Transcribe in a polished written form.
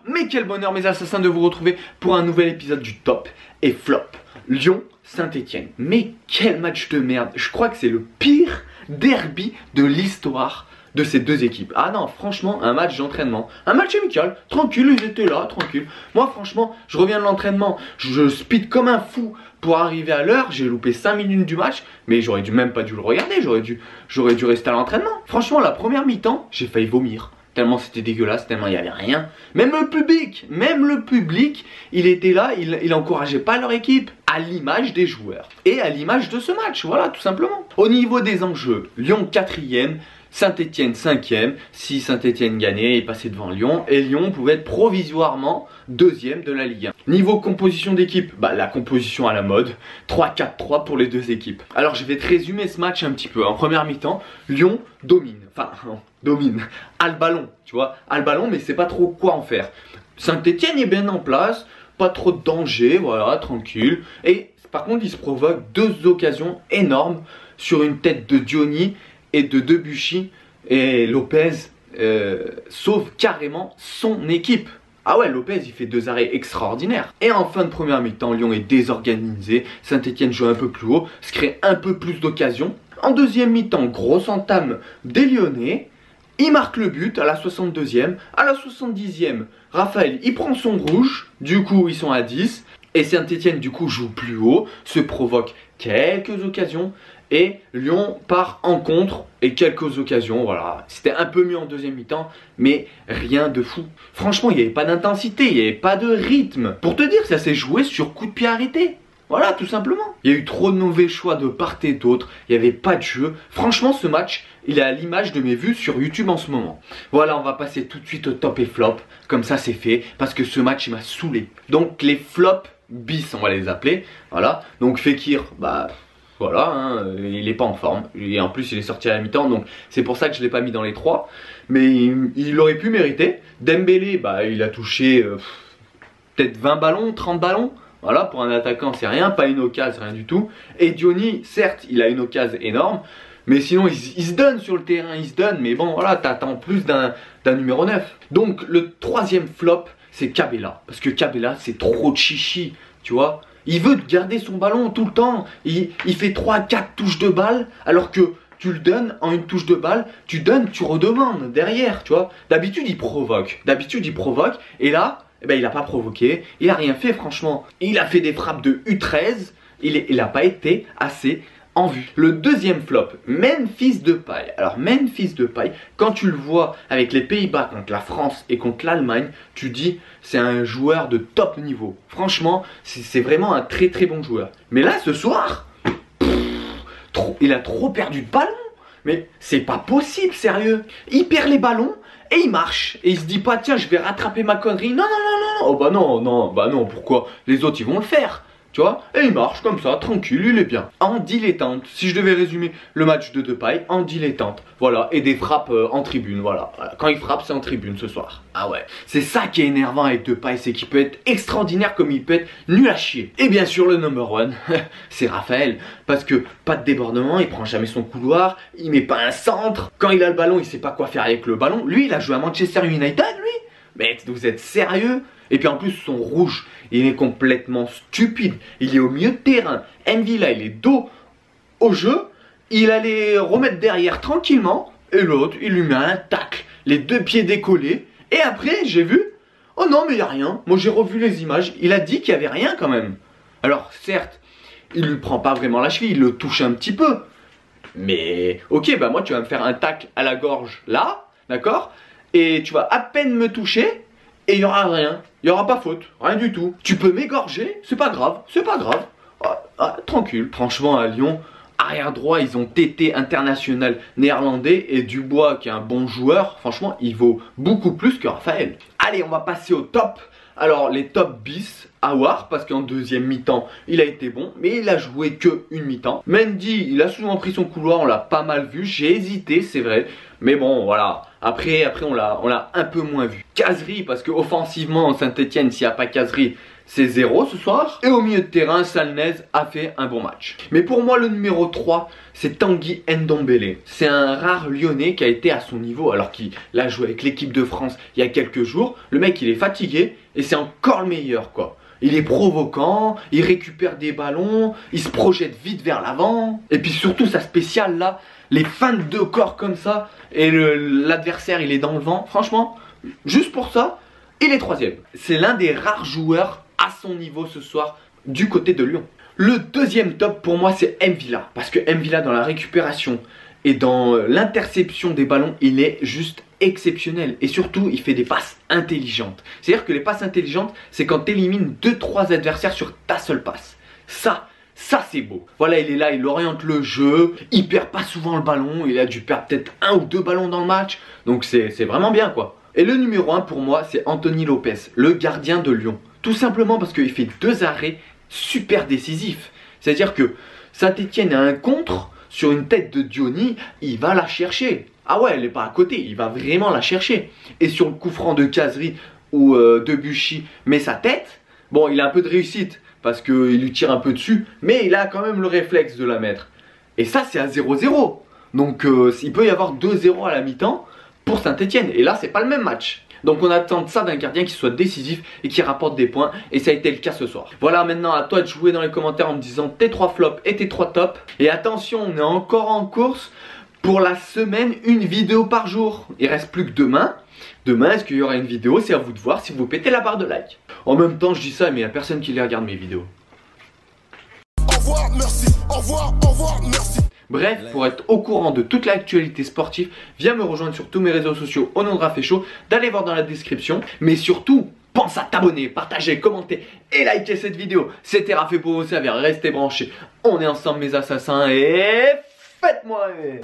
Mais quel bonheur mes assassins de vous retrouver pour un nouvel épisode du Top et Flop. Lyon-Saint-Etienne. Mais quel match de merde. Je crois que c'est le pire derby de l'histoire de ces deux équipes. Ah non, franchement, un match d'entraînement. Un match amical, tranquille, ils étaient là, tranquille. Moi franchement, je reviens de l'entraînement, je speed comme un fou pour arriver à l'heure. J'ai loupé 5 minutes du match, mais j'aurais même pas dû le regarder, j'aurais dû rester à l'entraînement. Franchement, la première mi-temps, j'ai failli vomir. Tellement c'était dégueulasse, tellement il n'y avait rien. Même le public, il était là, il encourageait pas leur équipe. À l'image des joueurs. Et à l'image de ce match, voilà, tout simplement. Au niveau des enjeux, Lyon 4e, Saint-Etienne 5e. Si Saint-Etienne gagnait, il passait devant Lyon. Et Lyon pouvait être provisoirement 2e de la Ligue 1. Niveau composition d'équipe, bah, la composition à la mode. 3-4-3 pour les deux équipes. Alors je vais te résumer ce match un petit peu. En première mi-temps, Lyon domine. Enfin, non, domine. A le ballon, tu vois. A le ballon, mais c'est pas trop quoi en faire. Saint-Etienne est bien en place. Pas trop de danger, voilà, tranquille. Et par contre, il se provoque deux occasions énormes sur une tête de Diony et de Debuchy. Et Lopez sauve carrément son équipe. Ah ouais, Lopez, il fait deux arrêts extraordinaires. Et en fin de première mi-temps, Lyon est désorganisé. Saint-Etienne joue un peu plus haut, se crée un peu plus d'occasions. En deuxième mi-temps, grosse entame des Lyonnais. Il marque le but à la 62e, à la 70e, Raphaël il prend son rouge, du coup ils sont à 10, et Saint-Etienne du coup joue plus haut, se provoque quelques occasions, et Lyon part en contre, et quelques occasions, voilà. C'était un peu mieux en deuxième mi-temps, mais rien de fou. Franchement, il n'y avait pas d'intensité, il n'y avait pas de rythme. Pour te dire, ça s'est joué sur coup de pied arrêté. Voilà, tout simplement. Il y a eu trop de mauvais choix de part et d'autre. Il n'y avait pas de jeu. Franchement, ce match, il est à l'image de mes vues sur YouTube en ce moment. Voilà, on va passer tout de suite au top et flop. Comme ça, c'est fait. Parce que ce match, il m'a saoulé. Donc, les flops bis, on va les appeler. Voilà. Donc, Fekir, bah... voilà, hein, il n'est pas en forme. Et en plus, il est sorti à la mi-temps. Donc, c'est pour ça que je ne l'ai pas mis dans les 3. Mais il aurait pu mériter. Dembélé, bah, il a touché peut-être 20 ballons, 30 ballons. Voilà, pour un attaquant, c'est rien, pas une occasion, rien du tout. Et Diony, certes, il a une occasion énorme, mais sinon, il se donne sur le terrain, il se donne. Mais bon, voilà, t'attends plus d'un numéro 9. Donc, le troisième flop, c'est Cabella. Parce que Cabella, c'est trop de chichi, tu vois. Il veut garder son ballon tout le temps. Il fait 3-4 touches de balle, alors que tu le donnes en une touche de balle, tu donnes, tu redemandes derrière, tu vois. D'habitude, il provoque. Et là... eh ben, il n'a pas provoqué, il n'a rien fait franchement. Il a fait des frappes de U13, il n'a pas été assez en vue. Le deuxième flop, Memphis Depay. Alors Memphis Depay, quand tu le vois avec les Pays-Bas contre la France et contre l'Allemagne, tu dis c'est un joueur de top niveau. Franchement, c'est vraiment un très très bon joueur. Mais là ce soir, il a trop perdu de ballon. Mais c'est pas possible, sérieux. Il perd les ballons. Et il marche, et il se dit pas tiens je vais rattraper ma connerie, non, oh bah non, pourquoi, les autres ils vont le faire, tu vois, et il marche comme ça, tranquille, il est bien. En dilettante, si je devais résumer le match de Depay, en dilettante, voilà, et des frappes en tribune, voilà, quand il frappe c'est en tribune ce soir. Ah ouais, c'est ça qui est énervant avec Depay, c'est qu'il peut être extraordinaire comme il peut être nul à chier. Et bien sûr le number one, c'est Raphaël, parce que pas de débordement, il prend jamais son couloir, il met pas un centre, quand il a le ballon il sait pas quoi faire avec le ballon, lui il a joué à Manchester United lui. Mais vous êtes sérieux? Et puis en plus son rouge, il est complètement stupide. Il est au milieu de terrain. M'Vila, il est dos au jeu. Il allait remettre derrière tranquillement. Et l'autre, il lui met un tacle. Les deux pieds décollés. Et après, j'ai vu. Oh non, mais il n'y a rien. Moi, j'ai revu les images. Il a dit qu'il n'y avait rien quand même. Alors, certes, il lui prend pas vraiment la cheville. Il le touche un petit peu. Mais, ok, bah moi, tu vas me faire un tacle à la gorge là. D'accord? Et tu vas à peine me toucher et il n'y aura rien. Il n'y aura pas faute, rien du tout. Tu peux m'égorger, c'est pas grave, tranquille. Franchement, à Lyon, arrière droit, ils ont Tété international néerlandais et Dubois qui est un bon joueur. Franchement, il vaut beaucoup plus que Raphaël. Allez, on va passer au top Alors les top bis, Aouar, parce qu'en deuxième mi-temps, il a été bon, mais il a joué que une mi-temps. Mendy, il a souvent pris son couloir, on l'a pas mal vu, j'ai hésité, c'est vrai. Mais bon, voilà, après on l'a un peu moins vu. Khazri, parce qu'offensivement, Saint-Etienne, s'il n'y a pas Khazri, c'est 0 ce soir. Et au milieu de terrain, Salnez a fait un bon match. Mais pour moi, le numéro 3, c'est Tanguy Ndombele. C'est un rare Lyonnais qui a été à son niveau, alors qu'il a joué avec l'équipe de France il y a quelques jours. Le mec, il est fatigué et c'est encore le meilleur, quoi. Il est provoquant, il récupère des ballons, il se projette vite vers l'avant. Et puis surtout, sa spéciale là, les feintes de corps comme ça, et l'adversaire il est dans le vent. Franchement, juste pour ça, il est troisième. C'est l'un des rares joueurs à son niveau ce soir du côté de Lyon. Le deuxième top pour moi, c'est M'Vila. Parce que M'Vila, dans la récupération et dans l'interception des ballons, il est juste exceptionnel. Et surtout, il fait des passes intelligentes. C'est-à-dire que les passes intelligentes, c'est quand tu élimines 2-3 adversaires sur ta seule passe. Ça c'est beau. Voilà, il est là, il oriente le jeu, il perd pas souvent le ballon, il a dû perdre peut-être 1 ou 2 ballons dans le match. Donc c'est vraiment bien, quoi. Et le numéro 1 pour moi, c'est Anthony Lopez, le gardien de Lyon. Tout simplement parce qu'il fait 2 arrêts super décisifs. C'est-à-dire que Saint-Etienne a un contre sur une tête de Diony, il va la chercher. Ah ouais, elle n'est pas à côté, il va vraiment la chercher. Et sur le coup franc de Khazri où Debuchy met sa tête, bon, il a un peu de réussite parce qu'il lui tire un peu dessus, mais il a quand même le réflexe de la mettre. Et ça, c'est à 0-0. Donc il peut y avoir 2-0 à la mi-temps pour Saint-Etienne. Et là, c'est pas le même match. Donc on attend ça d'un gardien qui soit décisif et qui rapporte des points. Et ça a été le cas ce soir. Voilà, maintenant à toi de jouer dans les commentaires en me disant tes 3 flops et tes 3 tops. Et attention, on est encore en course pour la semaine, une vidéo par jour. Il reste plus que demain. Demain, est-ce qu'il y aura une vidéo? C'est à vous de voir si vous pétez la barre de like. En même temps, je dis ça, mais il n'y a personne qui les regarde mes vidéos. Au revoir, merci. Au revoir, merci. Bref, pour être au courant de toute l'actualité sportive, viens me rejoindre sur tous mes réseaux sociaux au nom de Raph et Chaud, d'aller voir dans la description. Mais surtout, pense à t'abonner, partager, commenter et liker cette vidéo. C'était Raph pour vous servir, restez branchés. On est ensemble mes assassins et faites-moi rêver.